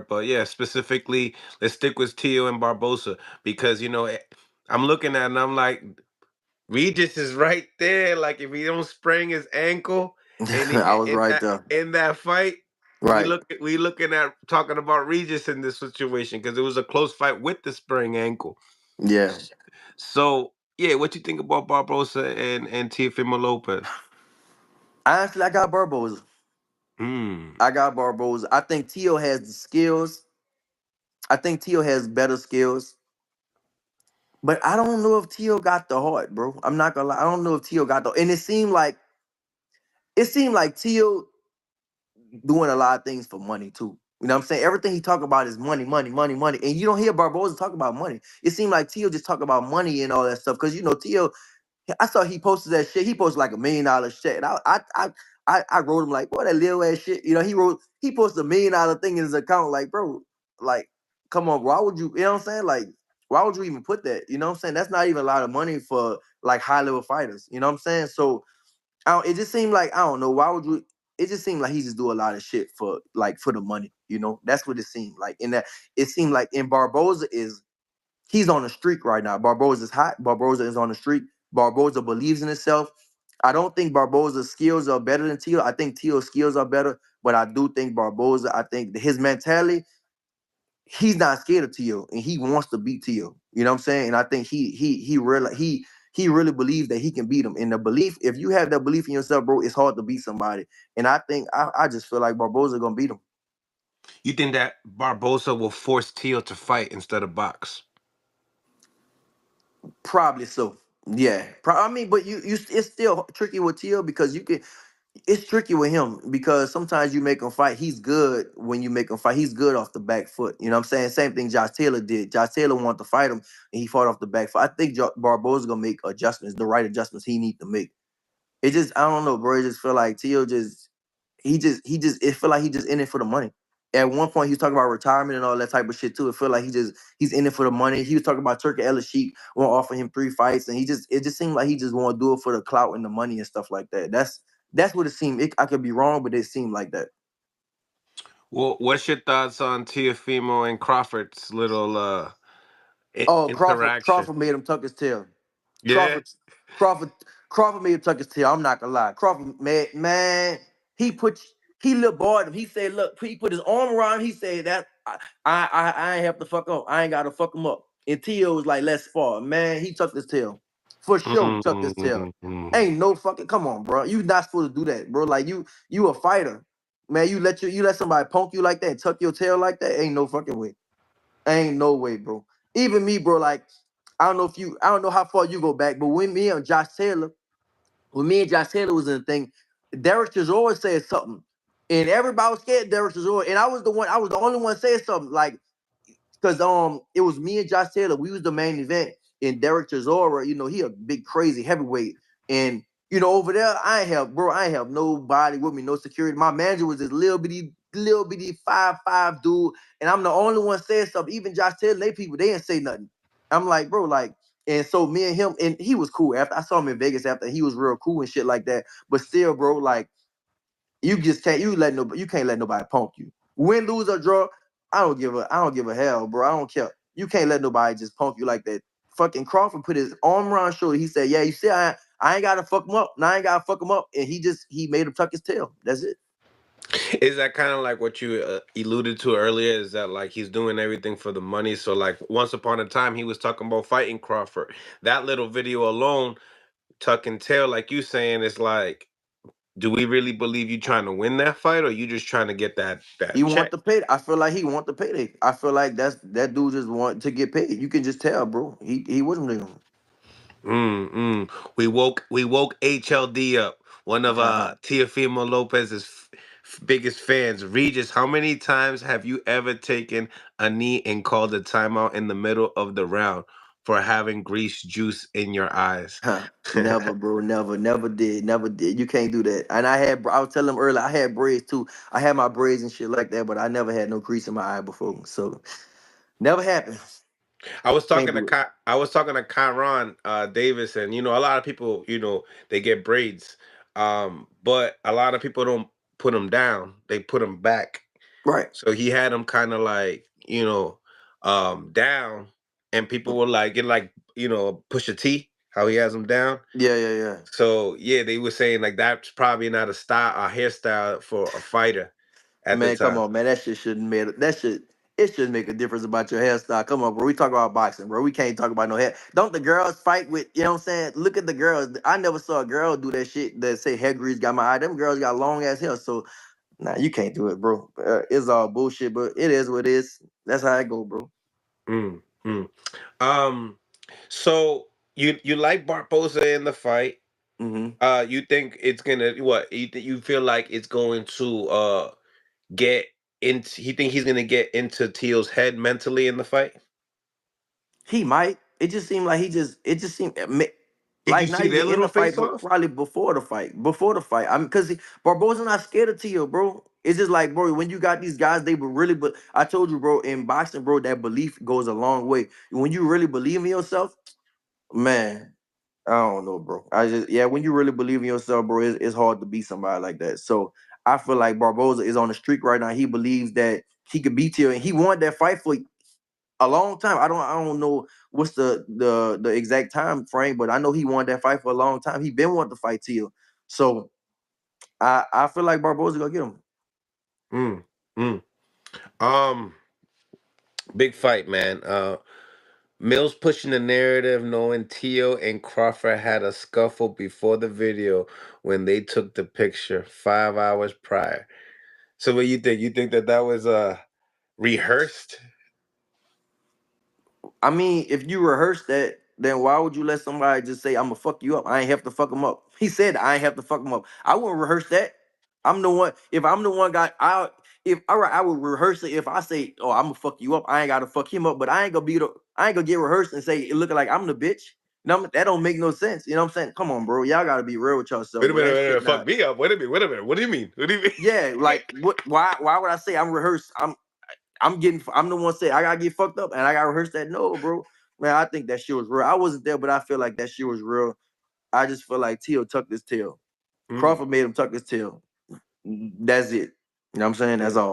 card. But yeah, specifically, let's stick with Teo and Barbosa because I'm looking at it and I'm like, Regis is right there. Like if he don't sprain his ankle and I was right there. in that fight, Right. we looking at talking about Regis in this situation because it was a close fight with the sprained ankle. Yeah. So yeah, what you think about Barbosa and Teofimo Lopez? Honestly, I got Barboza. Hmm. I got Barboza. I think Tio has the skills. I think Tio has better skills. But I don't know if Tio got the heart, bro. I'm not gonna lie. I don't know if Tio got the, and it seemed like Tio doing a lot of things for money too. You know what I'm saying? Everything he talk about is money, money, money, money. And you don't hear Barboza talk about money. It seemed like Tio just talk about money and all that stuff. Cause Tio, I saw he posted that shit. He posted like $1 million shit. And I wrote him like, boy, that little ass shit. He posted $1 million thing in his account. Like, bro, like, come on, why would you know what I'm saying? Like, why would you even put that? You know what I'm saying? That's not even a lot of money for like high level fighters. You know what I'm saying? So it just seemed like I don't know why would you. It just seemed like he just do a lot of shit for the money. That's what it seemed like. In that, it seemed like in Barboza he's on a streak right now. Barboza is hot. Barboza is on a streak. Barboza believes in himself. I don't think Barboza's skills are better than Tio. I think Tio's skills are better, but I do think Barboza. I think his mentality, he's not scared of Tio, and he wants to beat Tio. You know what I'm saying? And I think he really believes that he can beat him. And the belief, if you have that belief in yourself, bro, it's hard to beat somebody. And I think I just feel like Barboza gonna beat him. You think that Barbosa will force Teo to fight instead of box? Probably so. Yeah. I mean, but it's still tricky with Tio because you can. It's tricky with him because sometimes you make him fight. He's good when you make him fight. He's good off the back foot. You know what I'm saying? Same thing Josh Taylor did. Josh Taylor wanted to fight him and he fought off the back foot. I think Barboza's gonna make adjustments, the right adjustments he need to make. It just I don't know, bro. It just feel like Tio it feel like he just in it for the money. At one point he was talking about retirement and all that type of shit too. It feel like he's in it for the money. He was talking about Turkey Ellis Sheik want to offer him 3 fights, and it just seemed like he just want to do it for the clout and the money and stuff like that. That's what it seemed. I could be wrong, but it seemed like that. Well, what's your thoughts on Teofimo and Crawford's little Oh, interaction? Crawford made him tuck his tail. Yeah. Crawford Crawford Crawford made him tuck his tail. I'm not gonna lie. Crawford man, he put he little boyed him. He said, look, he put his arm around him. He said that I ain't have to fuck up. I ain't gotta fuck him up. And Tio was like, let's fall. Man, he tucked his tail. For sure, tucked his tail. Mm. Ain't no fucking come on, bro. You not supposed to do that, bro. Like you a fighter. Man, you let somebody punk you like that and tuck your tail like that. Ain't no fucking way. Ain't no way, bro. Even me, bro, like I don't know how far you go back, but when me and Josh Taylor was in the thing, Derek Chisora said something. And everybody was scared of Derek Chisora. And I was the only one saying something. Like, because it was me and Josh Taylor. We was the main event. And Derek Chisora, he a big crazy heavyweight. And over there, I ain't have nobody with me, no security. My manager was this little bitty 5'5" dude, and I'm the only one saying something. Even Josh Taylor, they people, they didn't say nothing. I'm like, bro, like, and so me and him, and he was cool. After I saw him in Vegas, after he was real cool and shit like that. But still, bro, like, you can't let nobody punk you. Win, lose or draw, I don't give a hell, bro. I don't care. You can't let nobody just punk you like that. Fucking Crawford put his arm around his shoulder. He said, "Yeah, you see, I ain't gotta fuck him up. Now I ain't gotta fuck him up." And he made him tuck his tail. That's it. Is that kind of like what you alluded to earlier? Is that like he's doing everything for the money? So like once upon a time he was talking about fighting Crawford. That little video alone, tuck and tail, like you saying, is like, do we really believe you trying to win that fight, or you just trying to get He that want check? the pay. I feel like he want the payday. I feel like that dude just want to get paid. You can just tell, bro. He wasn't doing. We woke HLD up. One of Teofimo Lopez's biggest fans. Regis, how many times have you ever taken a knee and called a timeout in the middle of the round for having grease juice in your eyes? Huh. Never, bro. Never did. You can't do that. And I was telling him earlier, I had braids too. I had my braids and shit like that, but I never had no grease in my eye before. So never happened. Can't do it. I was talking to Kyron Davis, and a lot of people, they get braids, but a lot of people don't put them down; they put them back. Right. So he had him kind of like, down, and people were like, get like, push a T, how he has him down. Yeah, yeah, yeah. So yeah, they were saying like that's probably not a hairstyle for a fighter at the Man, come time. on, man. That shit shouldn't make that shit. It shouldn't make a difference about your hairstyle. Come on, bro. We talk about boxing, bro. We can't talk about no hair. Don't the girls fight with? You know what I'm saying? Look at the girls. I never saw a girl do that shit that say hair grease got my eye. Them girls got long ass hair. So nah, you can't do it, bro. It's all bullshit, but it is what it is. That's how I go, bro. Mm, mm. Um, so you like Barboza in the fight? Hmm. You think it's gonna what? You feel like it's going to get into? You think he's gonna get into Teal's head mentally in the fight? He might. It just seemed like he just. It just seemed Did you like not see their even in little the fight, face but off? probably before the fight. Before the fight. I mean, because Barboza not scared of Tio, bro. It's just like, bro, when you got these guys, they were really. But I told you, bro, in boxing, bro, that belief goes a long way. When you really believe in yourself, man. I don't know, bro. I just when you really believe in yourself, bro, it's hard to beat somebody like that. So I feel like Barboza is on the streak right now. He believes that he could beat Tio, and he won that fight for a long time. I don't know what's the exact time frame, but I know he wanted that fight for a long time. He been wanting to fight Teal. So I feel like Barboza gonna get him. Mm, mm. Um, Big fight, man. Mills pushing the narrative, knowing Tio and Crawford had a scuffle before the video when they took the picture 5 hours prior. So what you think? You think that was rehearsed? I mean, if you rehearse that, then why would you let somebody just say, I'm gonna fuck you up? I ain't have to fuck him up. He said I ain't have to fuck him up. I wouldn't rehearse that. I'm the one. If I'm the one guy, if all right, I would rehearse it if I say, oh, I'm gonna fuck you up. I ain't gotta fuck him up, but I ain't gonna get rehearsed and say it looking like I'm the bitch. No, that don't make no sense. You know what I'm saying? Come on, bro. Y'all gotta be real with yourself, Wait a bro. minute, That wait a shit minute, fuck not. me up. Wait a minute, wait a minute. What do you mean? What do you Yeah, mean? like what? Why would I say I'm rehearsed? I'm the one say I gotta get fucked up and I gotta rehearse that. No, bro. Man, I think that shit was real. I wasn't there, but I feel like that shit was real. I just feel like Teal tucked his tail. Mm, Crawford made him tuck his tail. That's it. You know what I'm saying? That's mm. all.